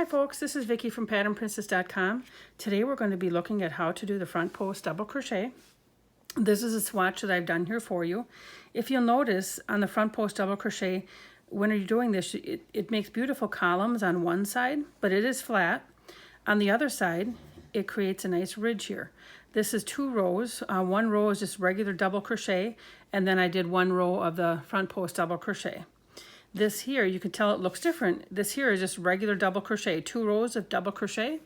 Hi folks, this is Vicky from patternprincess.com. Today we're going to be looking at how to do the front post double crochet. This is a swatch that I've done here for you. If you'll notice on the front post double crochet, when you're doing this, it makes beautiful columns on one side, but it is flat. On the other side, it creates a nice ridge here. This is 2 rows. One row is just regular double crochet, and then I did 1 row of the front post double crochet. This here, you can tell it looks different. This here is just regular double crochet, 2 rows of double crochet,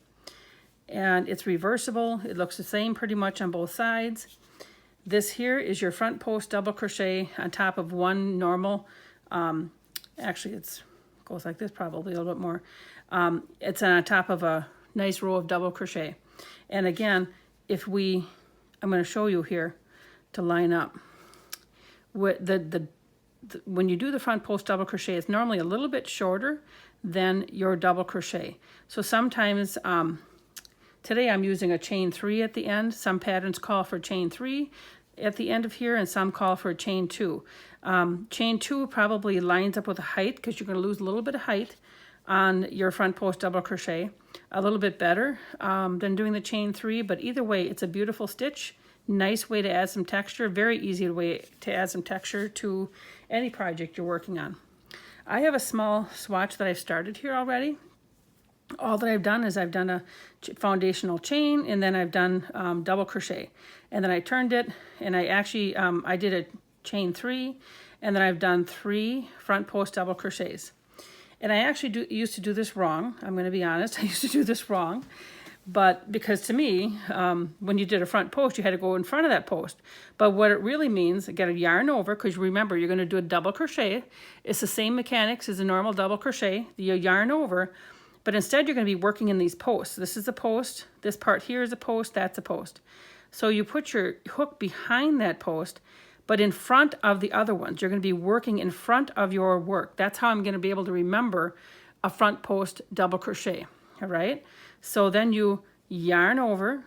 and it's reversible. It looks the same pretty much on both sides. This here is your front post double crochet on top of one normal, actually it goes like this probably a little bit more. It's on top of a nice row of double crochet. And again, I'm going to show you here to line up. When you do the front post double crochet, it's normally a little bit shorter than your double crochet. So sometimes, today I'm using a chain 3 at the end. Some patterns call for chain 3 at the end of here, and some call for chain 2. Chain 2 probably lines up with the height, because you're going to lose a little bit of height on your front post double crochet. A little bit better than doing the chain 3, but either way, it's a beautiful stitch. Nice way to add some texture, very easy way to add some texture to any project you're working on. I have a small swatch that I've started here already. All that I've done is I've done a foundational chain, and then I've done double crochet. And then I turned it, and I actually, I did a chain 3, and then I've done 3 front post double crochets. And I actually used to do this wrong. I'm going to be honest, I used to do this wrong. But because to me, when you did a front post, you had to go in front of that post. But what it really means, get a yarn over, because remember, you're going to do a double crochet. It's the same mechanics as a normal double crochet. You yarn over, but instead you're going to be working in these posts. This is a post. This part here is a post. That's a post. So you put your hook behind that post, but in front of the other ones. You're going to be working in front of your work. That's how I'm going to be able to remember a front post double crochet. All right, so then you yarn over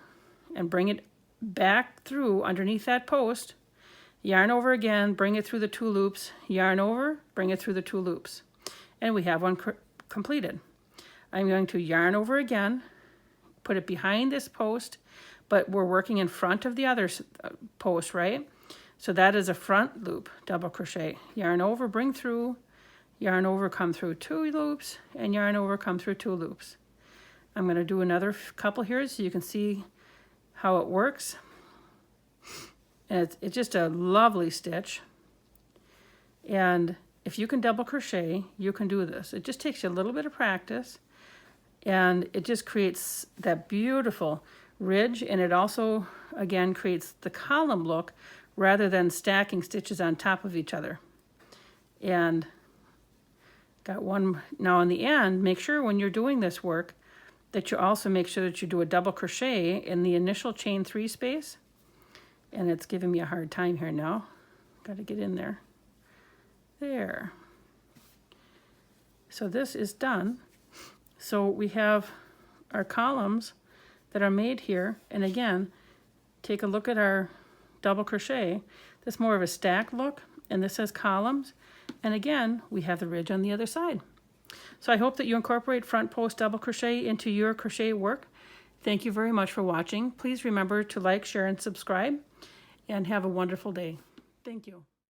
and bring it back through underneath that post, yarn over again, bring it through the 2 loops, yarn over, bring it through the 2 loops, and we have one completed. I'm going to yarn over again, put it behind this post, but we're working in front of the other post, right? So that is a front loop double crochet. Yarn over, bring through, yarn over, come through 2 loops, and yarn over, come through 2 loops. I'm going to do another couple here so you can see how it works. And it's just a lovely stitch. And if you can double crochet, you can do this. It just takes you a little bit of practice, and it just creates that beautiful ridge, and it also, again, creates the column look rather than stacking stitches on top of each other. And got one now in the end. Make sure when you're doing this work that you also make sure that you do a double crochet in the initial chain 3 space. And it's giving me a hard time here now. Got to get in there. There. So this is done. So we have our columns that are made here. And again, take a look at our double crochet. This is more of a stack look, and this has columns. And again, we have the ridge on the other side. So I hope that you incorporate front post double crochet into your crochet work. Thank you very much for watching. Please remember to like, share, and subscribe, and have a wonderful day. Thank you.